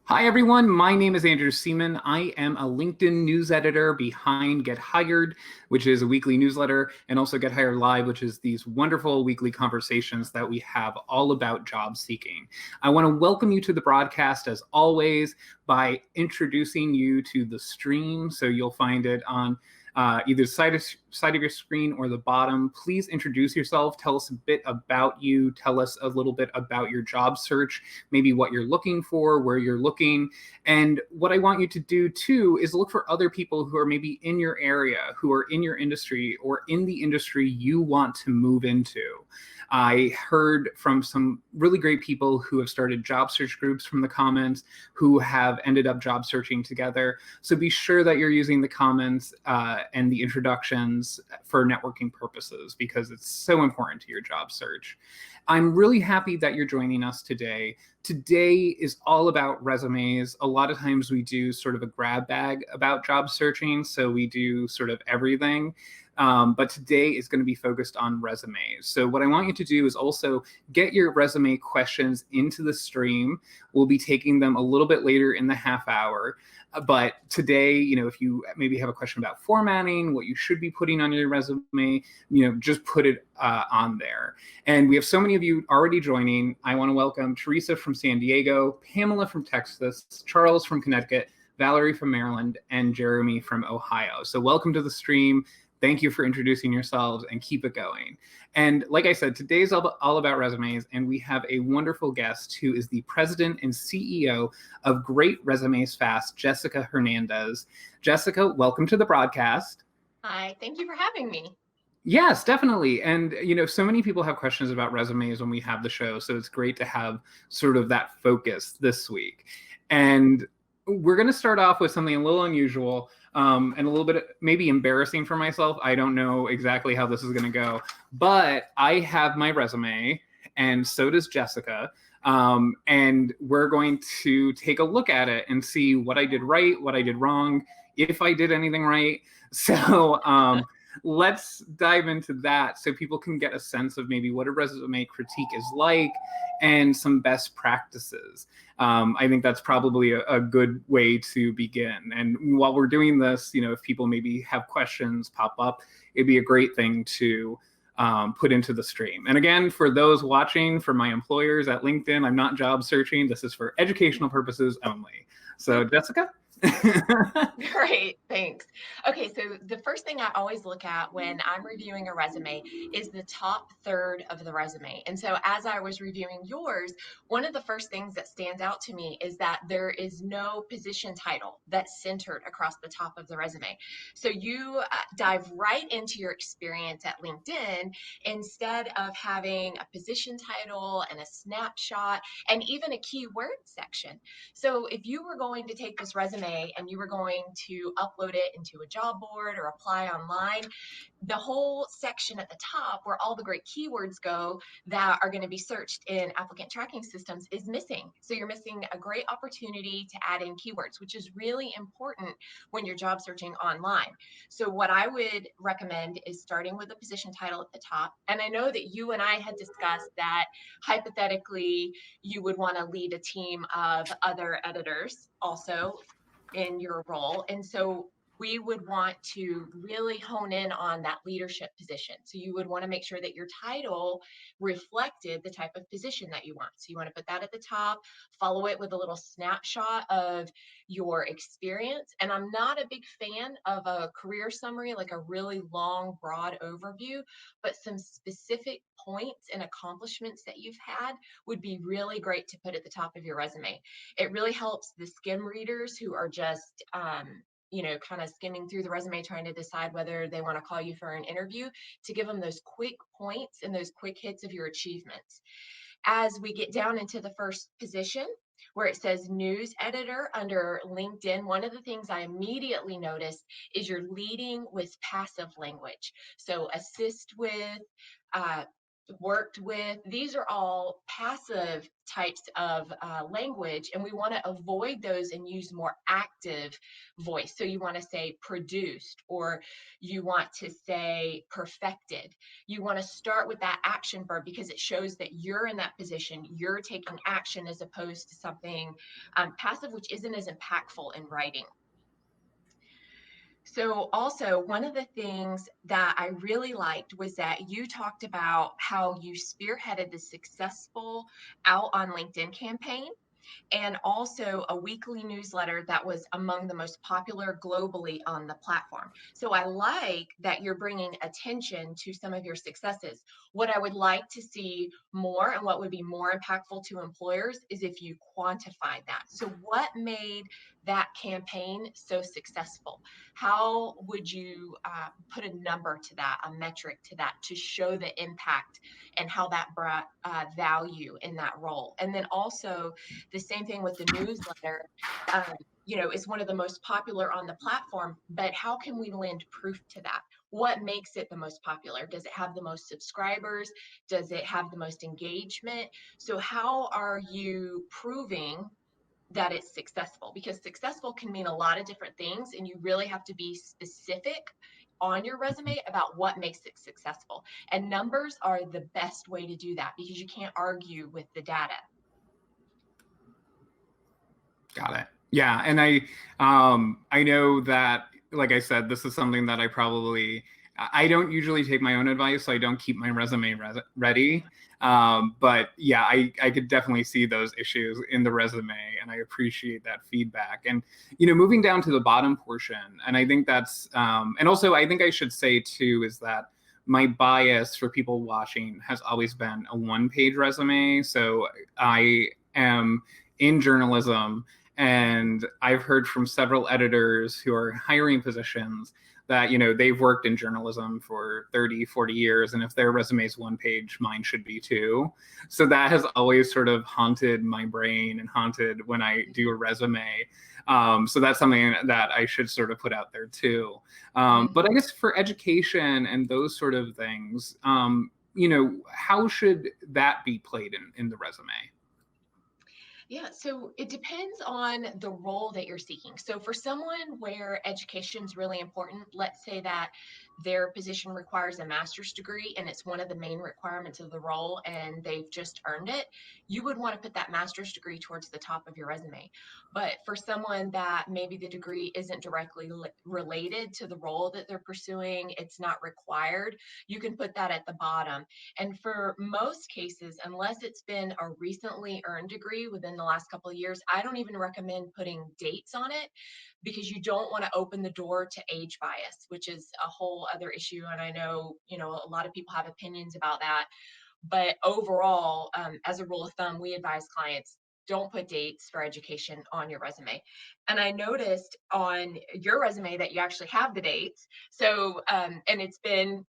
Hi, everyone. My name is Andrew Seaman. I am a LinkedIn news editor behind Get Hired, which is a weekly newsletter, and also Get Hired Live, which is these wonderful weekly conversations that we have all about job seeking. I want to welcome you to the broadcast, as always, by introducing you to the stream. So you'll find it on either side of your screen or the bottom. Please introduce yourself. Tell us a bit about you. Tell us a little bit about your job search, maybe what you're looking for, where you're looking. And what I want you to do too is look for other people who are maybe in your area, who are in your industry or in the industry you want to move into. I heard from some really great people who have started job search groups from the comments, who have ended up job searching together. So be sure that you're using the comments and the introductions for networking purposes, because it's so important to your job search. I'm really happy that you're joining us today. Today is all about resumes. A lot of times we do sort of a grab bag about job searching, so we do sort of everything. But today is going to be focused on resumes. So what I want you to do is also get your resume questions into the stream. We'll be taking them a little bit later in the half hour. But today, if you maybe have a question about formatting, what you should be putting on your resume, just put it on there. And we have so many of you already joining. I want to welcome Teresa from San Diego, Pamela from Texas, Charles from Connecticut, Valerie from Maryland, and Jeremy from Ohio. So welcome to the stream. Thank you for introducing yourselves, and keep it going. And like I said, today's all about resumes, and we have a wonderful guest who is the president and CEO of Great Resumes Fast, Jessica Hernandez. Jessica, welcome to the broadcast. Hi, thank you for having me. Yes, definitely. And, so many people have questions about resumes when we have the show. So it's great to have sort of that focus this week. And we're going to start off with something a little unusual and a little bit maybe embarrassing for myself. I don't know exactly how this is going to go, but I have my resume, and so does Jessica. And we're going to take a look at it and see what I did right, what I did wrong, if I did anything right. So, let's dive into that so people can get a sense of maybe what a resume critique is like and some best practices. I think that's probably a good way to begin. And while we're doing this, if people maybe have questions pop up, it'd be a great thing to put into the stream. And again, for those watching, for my employers at LinkedIn, I'm not job searching. This is for educational purposes only. So, Jessica? Great, thanks. Okay, so the first thing I always look at when I'm reviewing a resume is the top third of the resume. And so as I was reviewing yours, one of the first things that stands out to me is that there is no position title that's centered across the top of the resume. So you dive right into your experience at LinkedIn instead of having a position title and a snapshot and even a keyword section. So if you were going to take this resume and you were going to upload it into a job board or apply online, the whole section at the top where all the great keywords go that are going to be searched in applicant tracking systems is missing. So you're missing a great opportunity to add in keywords, which is really important when you're job searching online. So what I would recommend is starting with a position title at the top. And I know that you and I had discussed that hypothetically you would want to lead a team of other editors also in your role. And so we would want to really hone in on that leadership position. So you would want to make sure that your title reflected the type of position that you want. So you want to put that at the top, follow it with a little snapshot of your experience. And I'm not a big fan of a career summary, like a really long, broad overview, but some specific points and accomplishments that you've had would be really great to put at the top of your resume. It really helps the skim readers who are just, kind of skimming through the resume trying to decide whether they want to call you for an interview, to give them those quick points and those quick hits of your achievements. As we get down into the first position, where it says news editor under LinkedIn, one of the things I immediately noticed is you're leading with passive language. So assist with, uh, worked with. These are all passive types of language, and we want to avoid those and use more active voice. So you want to say produced, or you want to say perfected. You want to start with that action verb because it shows that you're in that position, you're taking action, as opposed to something passive, which isn't as impactful in writing. So also, one of the things that I really liked was that you talked about how you spearheaded the successful Out on LinkedIn campaign, and also a weekly newsletter that was among the most popular globally on the platform. So I like that you're bringing attention to some of your successes. What I would like to see more, and what would be more impactful to employers, is if you quantify that. So what made that campaign so successful? How would you put a number to that, a metric to that, to show the impact and how that brought value in that role? And then also, the same thing with the newsletter. Um, is one of the most popular on the platform, but how can we lend proof to that? What makes it the most popular? Does it have the most subscribers? Does it have the most engagement? So how are you proving that it's successful? Because successful can mean a lot of different things, and you really have to be specific on your resume about what makes it successful. And numbers are the best way to do that because you can't argue with the data. Got it. Yeah, and I know that, like I said, this is something that I don't usually take my own advice, so I don't keep my resume ready. But yeah, I could definitely see those issues in the resume, and I appreciate that feedback. And moving down to the bottom portion, and I think that's and also I think I should say too is that my bias for people watching has always been a one-page resume. So I am in journalism, and I've heard from several editors who are hiring positions that, they've worked in journalism for 30, 40 years. And if their resume is one page, mine should be too. So that has always sort of haunted my brain and haunted when I do a resume. So that's something that I should sort of put out there too. But I guess for education and those sort of things, how should that be played in the resume? Yeah, so it depends on the role that you're seeking. So for someone where education is really important, let's say that their position requires a master's degree and it's one of the main requirements of the role and they've just earned it, you would want to put that master's degree towards the top of your resume. But for someone that maybe the degree isn't directly related to the role that they're pursuing, it's not required, you can put that at the bottom. And for most cases, unless it's been a recently earned degree within the last couple of years, I don't even recommend putting dates on it because you don't want to open the door to age bias, which is a whole other issue. And I know, a lot of people have opinions about that. But overall, as a rule of thumb, we advise clients, don't put dates for education on your resume. And I noticed on your resume that you actually have the dates. So, and it's been,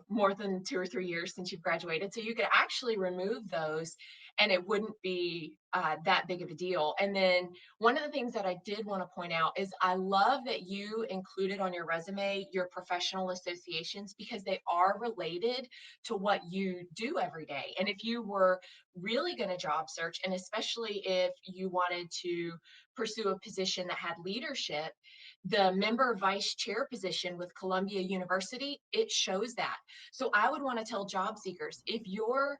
more than 2 or 3 years since you've graduated. So you could actually remove those and it wouldn't be that big of a deal. And then one of the things that I did want to point out is I love that you included on your resume your professional associations because they are related to what you do every day. And if you were really going to job search, and especially if you wanted to pursue a position that had leadership, the member vice chair position with Columbia University, it shows that. So I would want to tell job seekers, if you're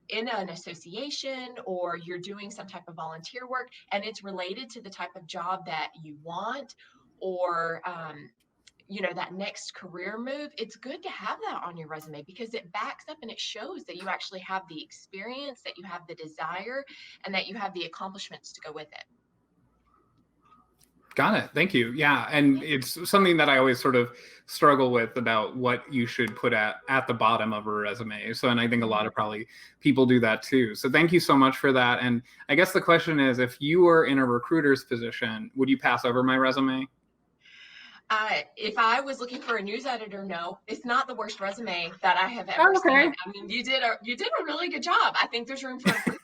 in an association or you're doing some type of volunteer work and it's related to the type of job that you want, or that next career move, it's good to have that on your resume because it backs up and it shows that you actually have the experience, that you have the desire, and that you have the accomplishments to go with it. Got it. Thank you. Yeah. And it's something that I always sort of struggle with about what you should put at the bottom of a resume. So, and I think a lot of probably people do that too. So thank you so much for that. And I guess the question is, if you were in a recruiter's position, would you pass over my resume? If I was looking for a news editor, no, it's not the worst resume that I have ever seen. I mean, you did a really good job. I think there's room for improvement,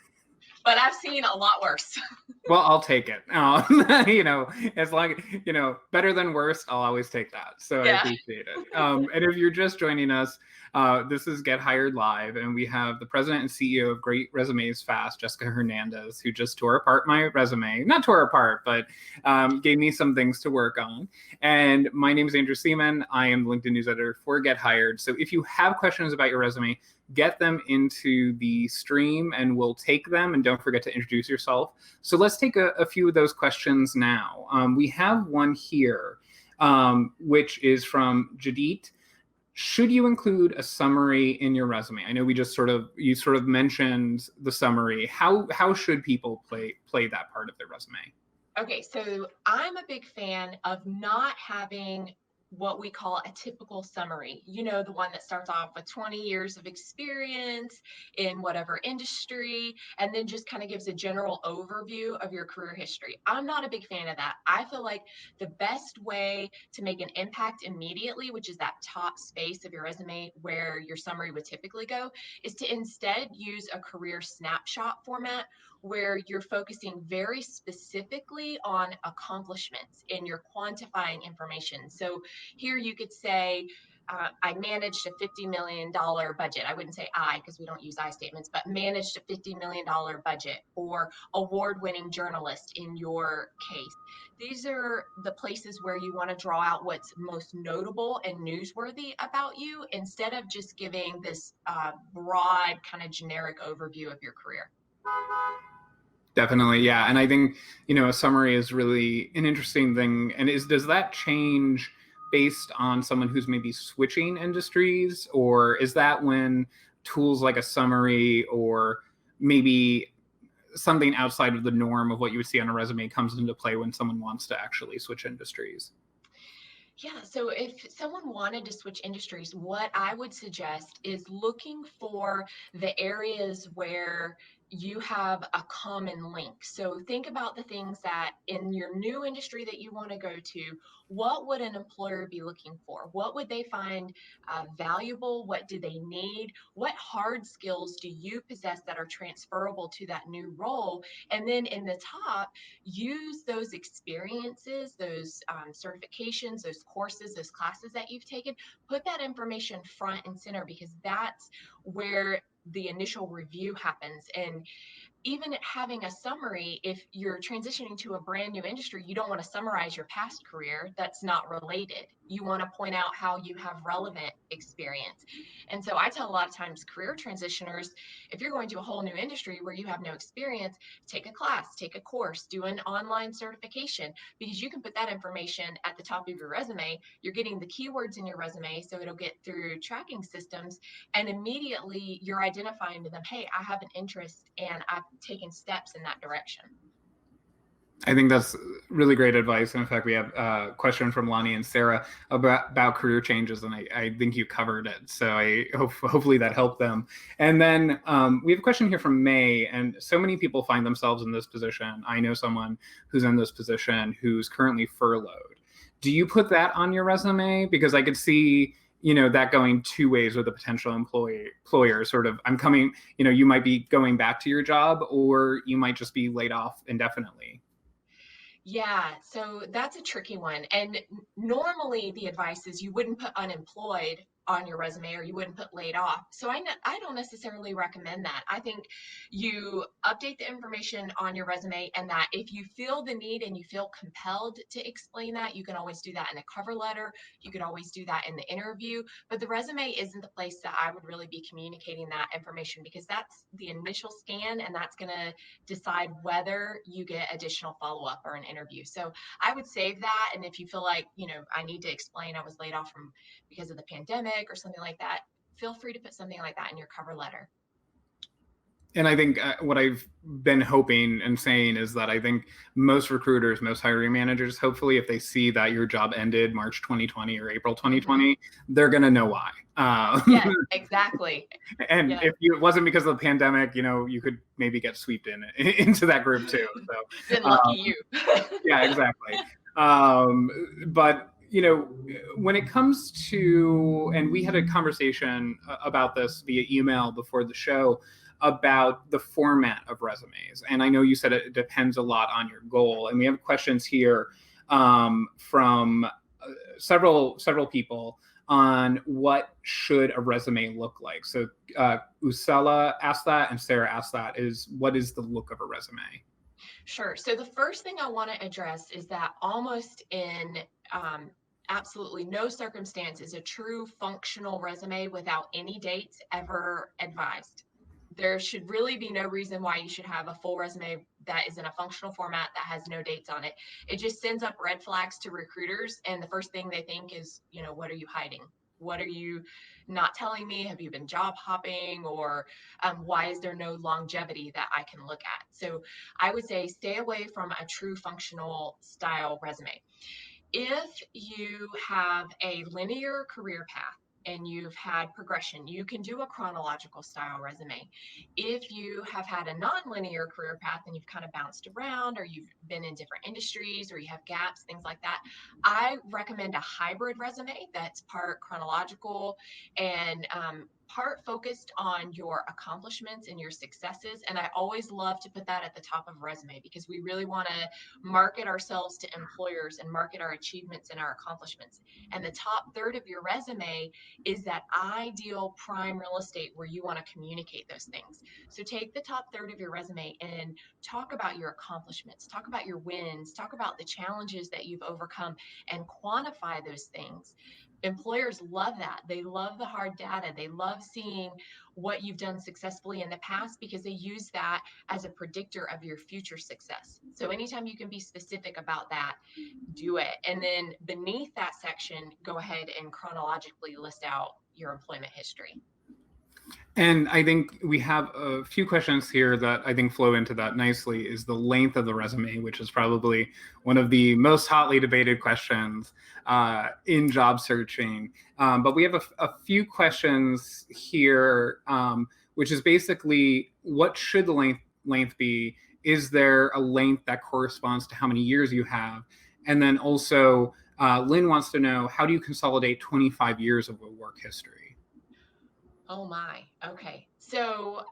but I've seen a lot worse. Well, I'll take it. As long, better than worst, I'll always take that. So yeah. I appreciate it. And if you're just joining us, This is Get Hired Live, and we have the president and CEO of Great Resumes Fast, Jessica Hernandez, who just tore apart my resume. Not tore apart, but gave me some things to work on. And my name is Andrew Seaman. I am the LinkedIn news editor for Get Hired. So if you have questions about your resume, get them into the stream and we'll take them. And don't forget to introduce yourself. So let's take a few of those questions now. We have one here, which is from Jadit. Should you include a summary in your resume? I know you sort of mentioned the summary. How should people play that part of their resume? Okay, so I'm a big fan of not having what we call a typical summary. You know, the one that starts off with 20 years of experience in whatever industry, and then just kind of gives a general overview of your career history. I'm not a big fan of that. I feel like the best way to make an impact immediately, which is that top space of your resume where your summary would typically go, is to instead use a career snapshot format where you're focusing very specifically on accomplishments and you're quantifying information. So here you could say, I managed a $50 million budget. I wouldn't say I, because we don't use I statements, but managed a $50 million budget, or award-winning journalist in your case. These are the places where you want to draw out what's most notable and newsworthy about you, instead of just giving this broad kind of generic overview of your career. Definitely, yeah. And I think, a summary is really an interesting thing. And does that change based on someone who's maybe switching industries? Or is that when tools like a summary or maybe something outside of the norm of what you would see on a resume comes into play when someone wants to actually switch industries? Yeah, so if someone wanted to switch industries, what I would suggest is looking for the areas where you have a common link. So think about the things that in your new industry that you want to go to, what would an employer be looking for? What would they find valuable? What do they need? What hard skills do you possess that are transferable to that new role? And then in the top, use those experiences, those certifications, those courses, those classes that you've taken, put that information front and center, because that's where the initial review happens. And even having a summary, if you're transitioning to a brand new industry, you don't want to summarize your past career that's not related. You want to point out how you have relevant experience. And so I tell a lot of times career transitioners, if you're going to a whole new industry where you have no experience, take a class, take a course, do an online certification, because you can put that information at the top of your resume. You're getting the keywords in your resume, so it'll get through tracking systems, and immediately you're identifying to them, hey, I have an interest and I've taken steps in that direction. I think that's really great advice. And in fact, we have a question from Lonnie and Sarah about career changes, and I think you covered it. So hopefully that helped them. And then we have a question here from May, and so many people find themselves in this position. I know someone who's in this position who's currently furloughed. Do you put that on your resume? Because I could see that going two ways with a potential employer. Sort of, I'm coming, you might be going back to your job, or you might just be laid off indefinitely. Yeah, so that's a tricky one. And normally the advice is you wouldn't put unemployed on your resume, or you wouldn't put laid off. So I don't necessarily recommend that. I think you update the information on your resume, and that if you feel the need and you feel compelled to explain that, you can always do that in a cover letter. You could always do that in the interview. But the resume isn't the place that I would really be communicating that information, because that's the initial scan, and that's going to decide whether you get additional follow-up or an interview. So I would save that. And if you feel like, I need to explain I was laid off because of the pandemic or something like that, feel free to put something like that in your cover letter. And I think what I've been hoping and saying is that I think most recruiters, most hiring managers, hopefully, if they see that your job ended March 2020 or April 2020, they're going to know why. Yes, exactly. And if it wasn't because of the pandemic, you could maybe get swept into that group too. So then lucky you. Yeah, exactly. But when it comes to, and we had a conversation about this via email before the show, about the format of resumes. And I know you said it depends a lot on your goal. And we have questions here from several people. on what should a resume look like. So Usala asked that and Sarah asked that, is what is the look of a resume? Sure. So the first thing I want to address is that almost in absolutely no circumstance is a true functional resume without any dates ever advised. There should really be no reason why you should have a full resume that is in a functional format that has no dates on it. It just sends up red flags to recruiters. And the first thing they think is, what are you hiding? What are you not telling me? Have you been job hopping? Or why is there no longevity that I can look at? So I would say stay away from a true functional style resume. If you have a linear career path and you've had progression, you can do a chronological style resume. If you have had a nonlinear career path and you've kind of bounced around, or you've been in different industries, or you have gaps, things like that, I recommend a hybrid resume that's part chronological and part focused on your accomplishments and your successes. And I always love to put that at the top of a resume, because we really want to market ourselves to employers and market our achievements and our accomplishments. And the top third of your resume is that ideal prime real estate where you want to communicate those things. So take the top third of your resume and talk about your accomplishments, talk about your wins, talk about the challenges that you've overcome, and quantify those things. Employers love that. They love the hard data. They love seeing what you've done successfully in the past, because they use that as a predictor of your future success. So anytime you can be specific about that, do it. And then beneath that section, go ahead and chronologically list out your employment history. And I think we have a few questions here that I think flow into that nicely, is the length of the resume, which is probably one of the most hotly debated questions in job searching. But we have a few questions here, which is basically, what should the length be? Is there a length that corresponds to how many years you have? And then also, Lynn wants to know, how do you consolidate 25 years of a work history? Oh my. Okay. So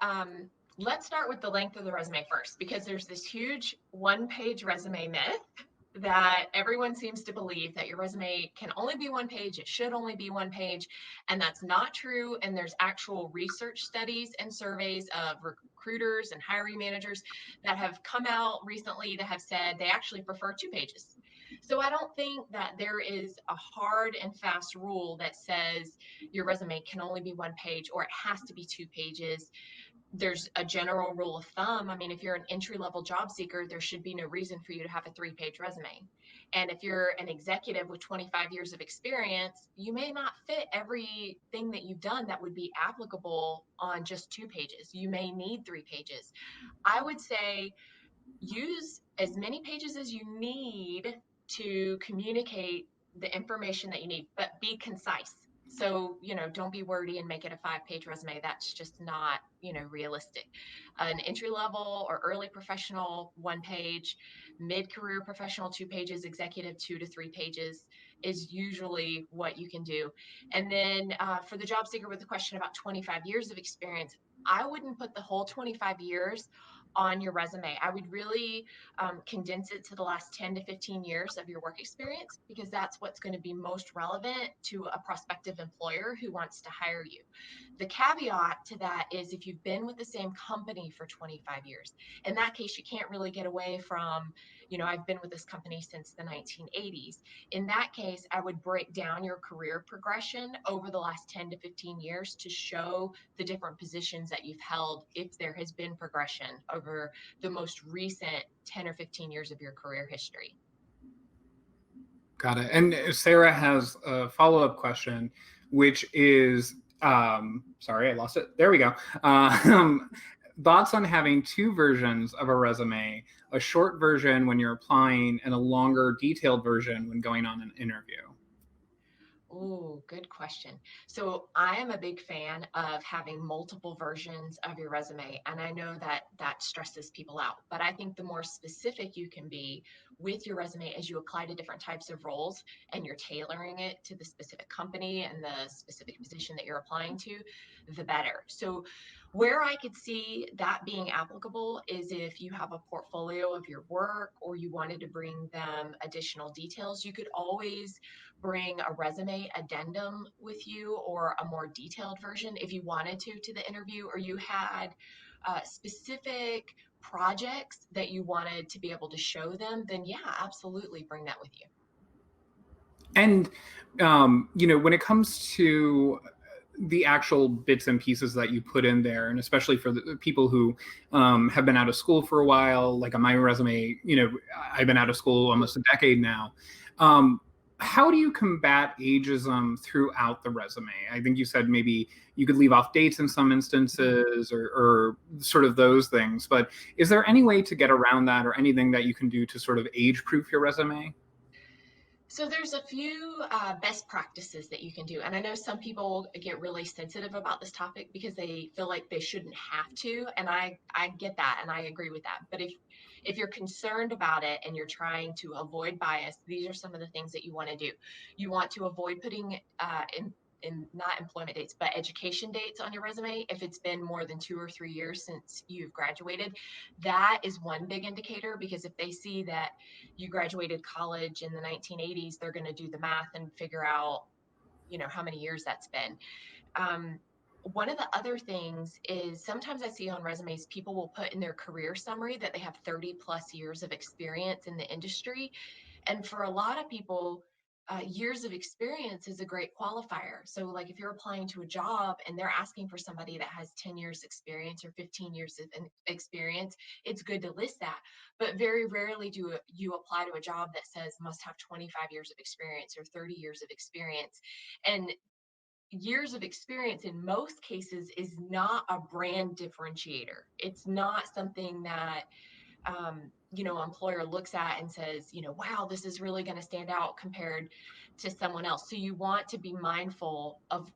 let's start with the length of the resume first, because there's this huge one-page resume myth that everyone seems to believe that your resume can only be one page, it should only be one page, and that's not true. And there's actual research studies and surveys of recruiters and hiring managers that have come out recently that have said they actually prefer 2 pages. So I don't think that there is a hard and fast rule that says your resume can only be one page or it has to be 2 pages. There's a general rule of thumb. I mean, if you're an entry level job seeker, there should be no reason for you to have a 3 page resume. And if you're an executive with 25 years of experience, you may not fit everything that you've done that would be applicable on just 2 pages. You may need 3 pages. I would say use as many pages as you need to communicate the information that you need, but be concise. So, don't be wordy and make it a 5 page resume. That's just not, realistic. An entry level or early professional, 1 page, mid career professional, 2 pages, executive, 2 to 3 pages is usually what you can do. And then for the job seeker with the question about 25 years of experience, I wouldn't put the whole 25 years on your resume. I would really condense it to the last 10 to 15 years of your work experience, because that's what's going to be most relevant to a prospective employer who wants to hire you. The caveat to that is if you've been with the same company for 25 years. In that case, you can't really get away from, I've been with this company since the 1980s. In that case, I would break down your career progression over the last 10 to 15 years to show the different positions that you've held, if there has been progression over the most recent 10 or 15 years of your career history. Got it. And Sarah has a follow-up question, which is, sorry, I lost it. There we go. Thoughts on having two versions of a resume, a short version when you're applying and a longer detailed version when going on an interview? Oh, good question. So I am a big fan of having multiple versions of your resume. And I know that that stresses people out, but I think the more specific you can be with your resume as you apply to different types of roles and you're tailoring it to the specific company and the specific position that you're applying to, the better. So Where I could see that being applicable is if you have a portfolio of your work or you wanted to bring them additional details, you could always bring a resume addendum with you or a more detailed version if you wanted to the interview, or you had specific projects that you wanted to be able to show them, then yeah, absolutely bring that with you. And when it comes to the actual bits and pieces that you put in there, and especially for the people who have been out of school for a while, like on my resume, I've been out of school almost a decade now. How do you combat ageism throughout the resume? I think you said maybe you could leave off dates in some instances, or sort of those things. But is there any way to get around that, or anything that you can do to sort of age-proof your resume? So there's a few best practices that you can do. And I know some people get really sensitive about this topic because they feel like they shouldn't have to. And I get that and I agree with that. But if you're concerned about it and you're trying to avoid bias, these are some of the things that you want to do. You want to avoid putting in not employment dates, but education dates on your resume. If it's been more than 2 or 3 years since you've graduated, that is one big indicator, because if they see that you graduated college in the 1980s, they're going to do the math and figure out, how many years that's been. Um, One of the other things is sometimes I see on resumes, people will put in their career summary that they have 30 plus years of experience in the industry. And for a lot of people, years of experience is a great qualifier. So, like if you're applying to a job and they're asking for somebody that has 10 years experience or 15 years of experience, it's good to list that. But very rarely do you apply to a job that says must have 25 years of experience or 30 years of experience. And years of experience in most cases is not a brand differentiator. It's not something that employer looks at and says, wow, this is really going to stand out compared to someone else. So you want to be mindful of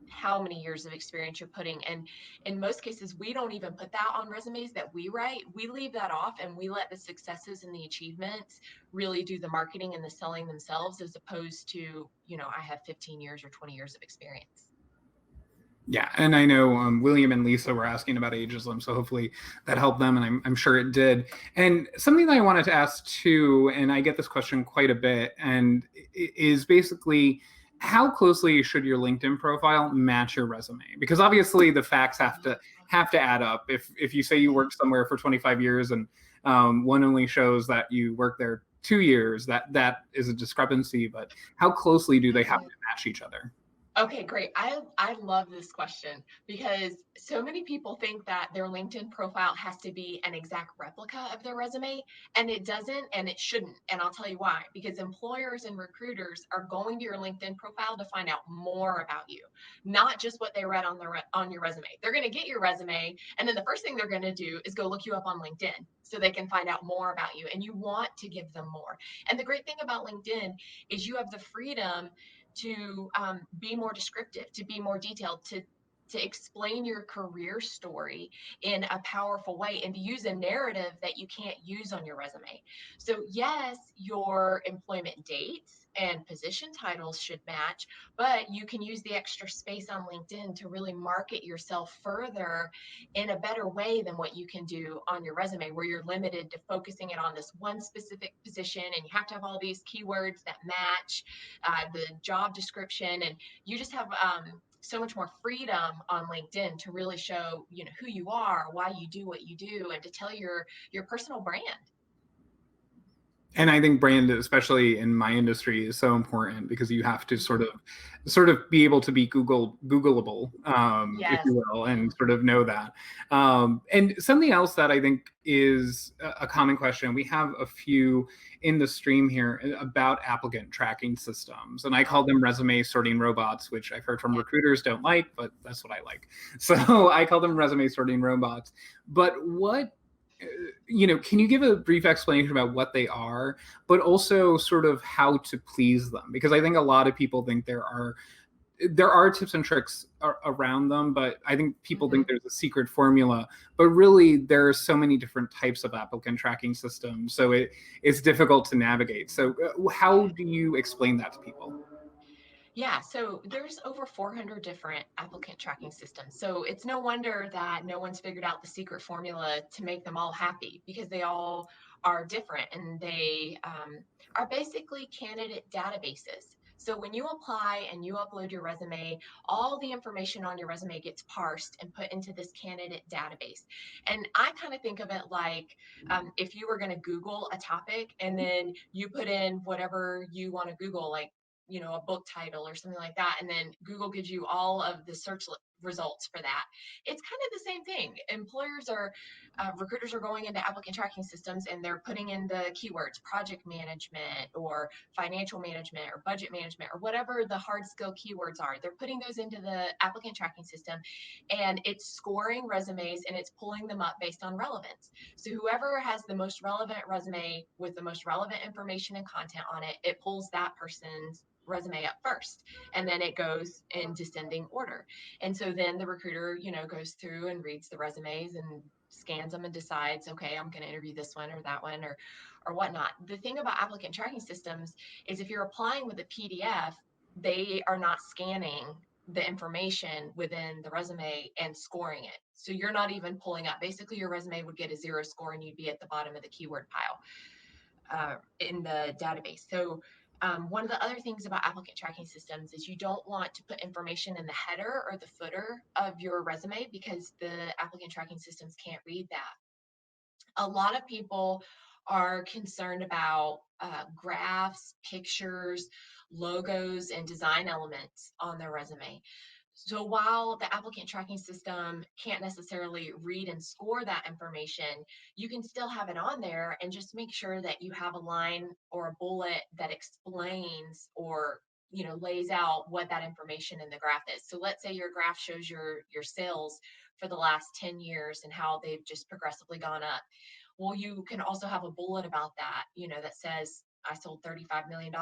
how many years of experience you're putting. And in most cases, we don't even put that on resumes that we write. We leave that off and we let the successes and the achievements really do the marketing and the selling themselves, as opposed to, I have 15 years or 20 years of experience. Yeah, and I know William and Lisa were asking about ageism, so hopefully that helped them, and I'm sure it did. And something that I wanted to ask too, and I get this question quite a bit, and is basically how closely should your LinkedIn profile match your resume? Because obviously the facts have to add up. If you say you worked somewhere for 25 years and one only shows that you worked there 2 years, that is a discrepancy. But how closely do they have to match each other? Okay, great. I love this question because so many people think that their LinkedIn profile has to be an exact replica of their resume, and it doesn't, and it shouldn't. And I'll tell you why. Because employers and recruiters are going to your LinkedIn profile to find out more about you, not just what they read on your resume. They're going to get your resume, and then the first thing they're going to do is go look you up on LinkedIn so they can find out more about you. And you want to give them more. And the great thing about LinkedIn is you have the freedom to be more descriptive, to be more detailed, to explain your career story in a powerful way and to use a narrative that you can't use on your resume. So yes, your employment dates and position titles should match, but you can use the extra space on LinkedIn to really market yourself further in a better way than what you can do on your resume, where you're limited to focusing it on this one specific position and you have to have all these keywords that match the job description, and you just have so much more freedom on LinkedIn to really show who you are, why you do what you do, and to tell your personal brand. And I think brand, especially in my industry, is so important because you have to sort of be able to be Googleable, if Yes. you will, and sort of know that. And something else that I think is a common question, we have a few in the stream here about applicant tracking systems, and I call them resume sorting robots, which I've heard from Yeah. recruiters don't like, but that's what I like. So I call them resume sorting robots. But can you give a brief explanation about what they are, but also sort of how to please them? Because I think a lot of people think there are tips and tricks around them, but I think people think Mhm. there's a secret formula. But really, there are so many different types of applicant tracking systems, so it's difficult to navigate. So, how do you explain that to people? Yeah, so there's over 400 different applicant tracking systems. So it's no wonder that no one's figured out the secret formula to make them all happy, because they all are different, and they are basically candidate databases. So when you apply and you upload your resume, all the information on your resume gets parsed and put into this candidate database. And I kind of think of it like, if you were going to Google a topic and then you put in whatever you want to Google, like, a book title or something like that, and then Google gives you all of the results for that. It's kind of the same thing. Recruiters are going into applicant tracking systems and they're putting in the keywords project management or financial management or budget management or whatever the hard skill keywords are. They're putting those into the applicant tracking system, and it's scoring resumes and it's pulling them up based on relevance. So whoever has the most relevant resume with the most relevant information and content on it, it pulls that person's resume up first, and then it goes in descending order. And so then the recruiter, goes through and reads the resumes and scans them and decides, okay, I'm going to interview this one or that one or whatnot. The thing about applicant tracking systems is, if you're applying with a PDF, they are not scanning the information within the resume and scoring it. So you're not even pulling up. Basically, your resume would get a 0 score and you'd be at the bottom of the keyword pile in the database. So one of the other things about applicant tracking systems is you don't want to put information in the header or the footer of your resume, because the applicant tracking systems can't read that. A lot of people are concerned about graphs, pictures, logos, and design elements on their resume. So while the applicant tracking system can't necessarily read and score that information, you can still have it on there, and just make sure that you have a line or a bullet that explains or lays out what that information in the graph is. So let's say your graph shows your sales for the last 10 years and how they've just progressively gone up. Well, you can also have a bullet about that, that says, I sold $35 million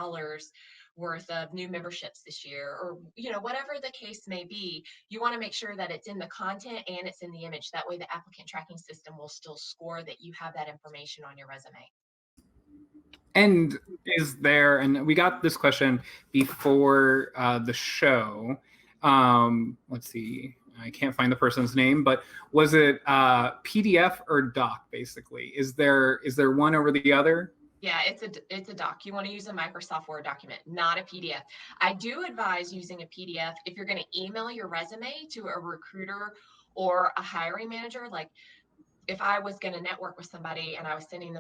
worth of new memberships this year, or, whatever the case may be. You want to make sure that it's in the content and it's in the image. That way, the applicant tracking system will still score that you have that information on your resume. And and we got this question before the show. Let's see, I can't find the person's name, but was it PDF or doc? Basically, is there one over the other? Yeah, it's a doc. You want to use a Microsoft Word document, not a PDF. I do advise using a PDF if you're going to email your resume to a recruiter or a hiring manager. Like, if I was going to network with somebody and I was sending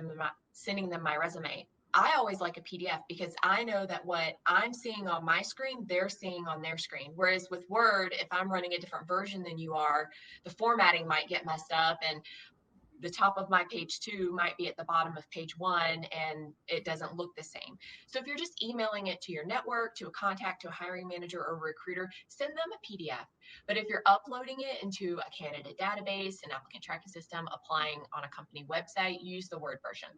them my resume, I always like a PDF, because I know that what I'm seeing on my screen, they're seeing on their screen. Whereas with Word, if I'm running a different version than you are, the formatting might get messed up, and the top of my page 2 might be at the bottom of page 1, and it doesn't look the same. So if you're just emailing it to your network, to a contact, to a hiring manager or a recruiter, send them a PDF. But if you're uploading it into a candidate database, an applicant tracking system, applying on a company website, use the Word version.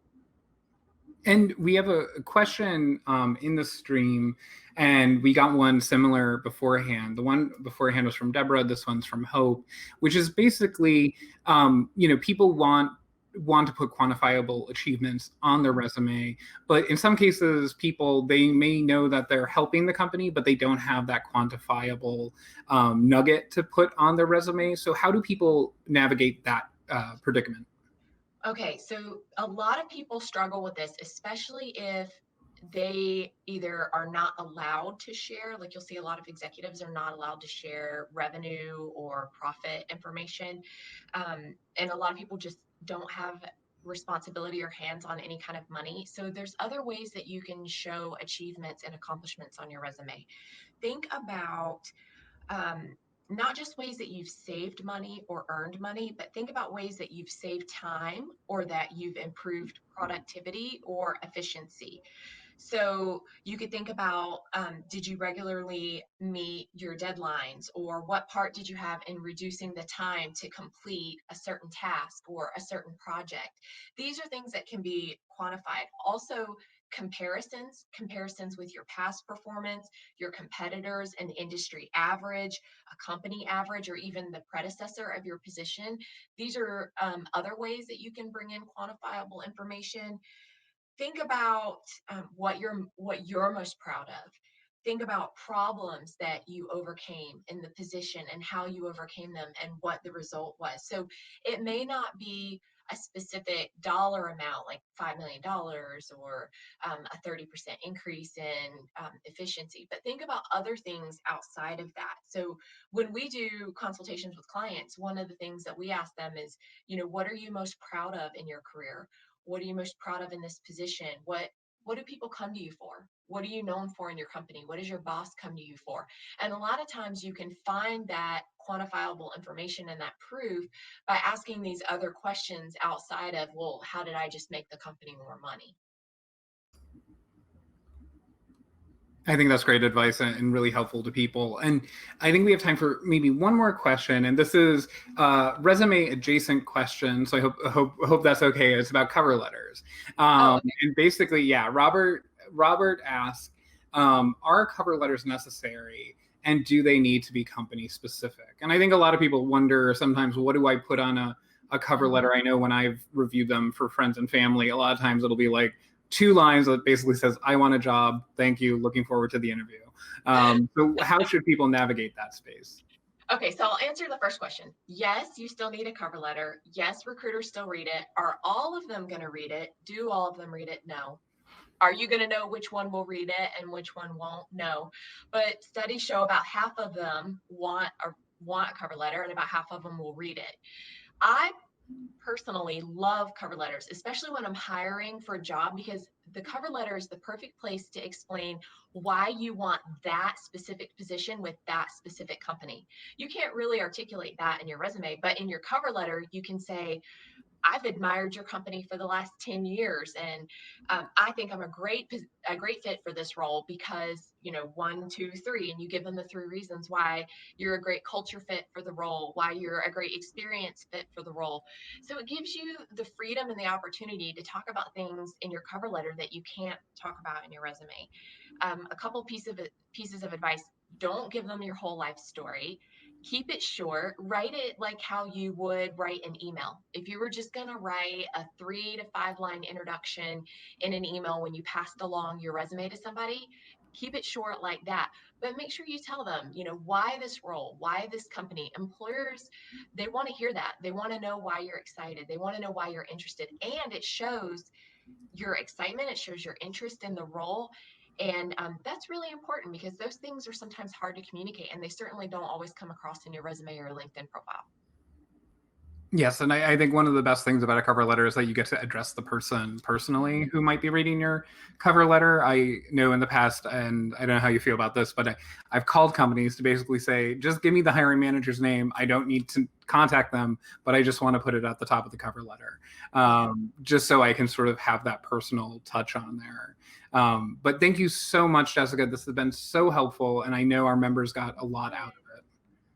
And we have a question in the stream, and we got one similar beforehand. The one beforehand was from Deborah. This one's from Hope, which is basically, people want to put quantifiable achievements on their resume, but in some cases, people, they may know that they're helping the company, but they don't have that quantifiable nugget to put on their resume. So how do people navigate that predicament? Okay, so a lot of people struggle with this, especially if they either are not allowed to share, like you'll see a lot of executives are not allowed to share revenue or profit information. And a lot of people just don't have responsibility or hands on any kind of money. So there's other ways that you can show achievements and accomplishments on your resume. Think about um, not just ways that you've saved money or earned money, but think about ways that you've saved time or that you've improved productivity or efficiency. So you could think about, did you regularly meet your deadlines, or what part did you have in reducing the time to complete a certain task or a certain project? These are things that can be quantified. Also, comparisons with your past performance, your competitors, an industry average, a company average, or even the predecessor of your position. These are other ways that you can bring in quantifiable information. Think about what you're most proud of. think about problems that you overcame in the position and how you overcame them and what the result was. So it may not be a specific dollar amount like $5 million or a 30% increase in efficiency, but think about other things outside of that. So when we do consultations with clients, one of the things that we ask them is, what are you most proud of in your career? What are you most proud of in this position? What do people come to you for? What are you known for in your company? What does your boss come to you for? And a lot of times you can find that quantifiable information and that proof by asking these other questions outside of, well, how did I just make the company more money? I think that's great advice and really helpful to people. And I think we have time for maybe one more question. And this is resume adjacent question. So I hope that's okay. It's about cover letters. Okay. And basically, yeah, Robert asked, are cover letters necessary? And do they need to be company specific? And I think a lot of people wonder sometimes, what do I put on a cover letter? I know when I've reviewed them for friends and family, a lot of times it'll be like 2 lines that basically says, I want a job. Thank you. Looking forward to the interview. So how should people navigate that space? Okay, so I'll answer the first question. Yes, you still need a cover letter. Yes, recruiters still read it. Are all of them going to read it? Do all of them read it? No. Are you going to know which one will read it and which one won't? No. But studies show about half of them want a cover letter and about half of them will read it. I personally love cover letters, especially when I'm hiring for a job, because the cover letter is the perfect place to explain why you want that specific position with that specific company. You can't really articulate that in your resume, but in your cover letter, you can say, I've admired your company for the last 10 years. And I think I'm a great fit for this role because, 1, 2, 3, and you give them the 3 reasons why you're a great culture fit for the role, why you're a great experience fit for the role. So it gives you the freedom and the opportunity to talk about things in your cover letter that you can't talk about in your resume. A couple pieces of advice: don't give them your whole life story. Keep it short. Write it like how you would write an email. If you were just going to write a 3 to 5 line introduction in an email when you passed along your resume to somebody, keep it short like that. But make sure you tell them, why this role, why this company. Employers, they want to hear that. They want to know why you're excited. They want to know why you're interested. And it shows your excitement, it shows your interest in the role. And that's really important because those things are sometimes hard to communicate, and they certainly don't always come across in your resume or LinkedIn profile. Yes, and I think one of the best things about a cover letter is that you get to address the person personally who might be reading your cover letter. I know in the past, and I don't know how you feel about this, but I've called companies to basically say, just give me the hiring manager's name. I don't need to contact them, but I just want to put it at the top of the cover letter, just so I can sort of have that personal touch on there. But thank you so much, Jessica. This has been so helpful, and I know our members got a lot out of it.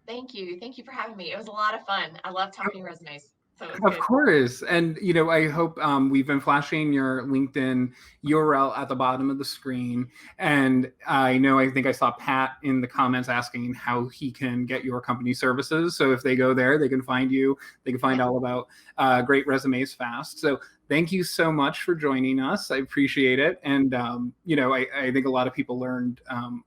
Thank you. Thank you for having me. It was a lot of fun. I love talking resumes. So it was Of good. course. And, I hope we've been flashing your LinkedIn URL at the bottom of the screen. And I think I saw Pat in the comments asking how he can get your company services. So if they go there, they can find you. They can find all about great resumes fast. So thank you so much for joining us. I appreciate it. And, I think a lot of people learned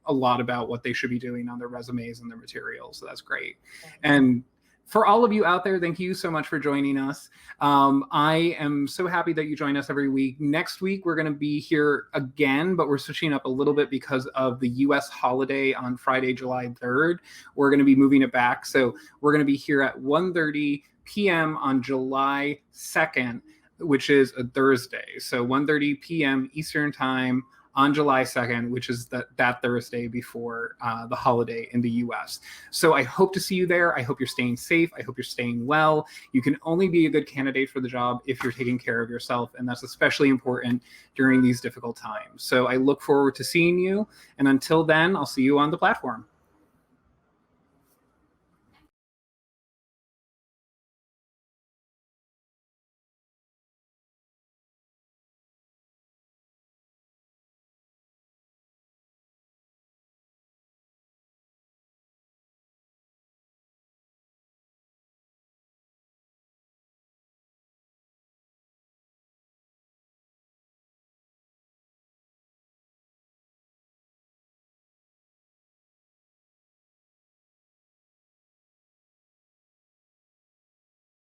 a lot about what they should be doing on their resumes and their materials. So that's great. And for all of you out there, thank you so much for joining us. I am so happy that you join us every week. Next week, we're going to be here again, but we're switching up a little bit because of the U.S. holiday on Friday, July 3rd. We're going to be moving it back. So we're going to be here at 1:30 p.m. on July 2nd, which is a Thursday. So 1:30 p.m. Eastern Time on July 2nd, which is that Thursday before the holiday in the US. So I hope to see you there. I hope you're staying safe. I hope you're staying well. You can only be a good candidate for the job if you're taking care of yourself, and that's especially important during these difficult times. So I look forward to seeing you, and until then, I'll see you on the platform.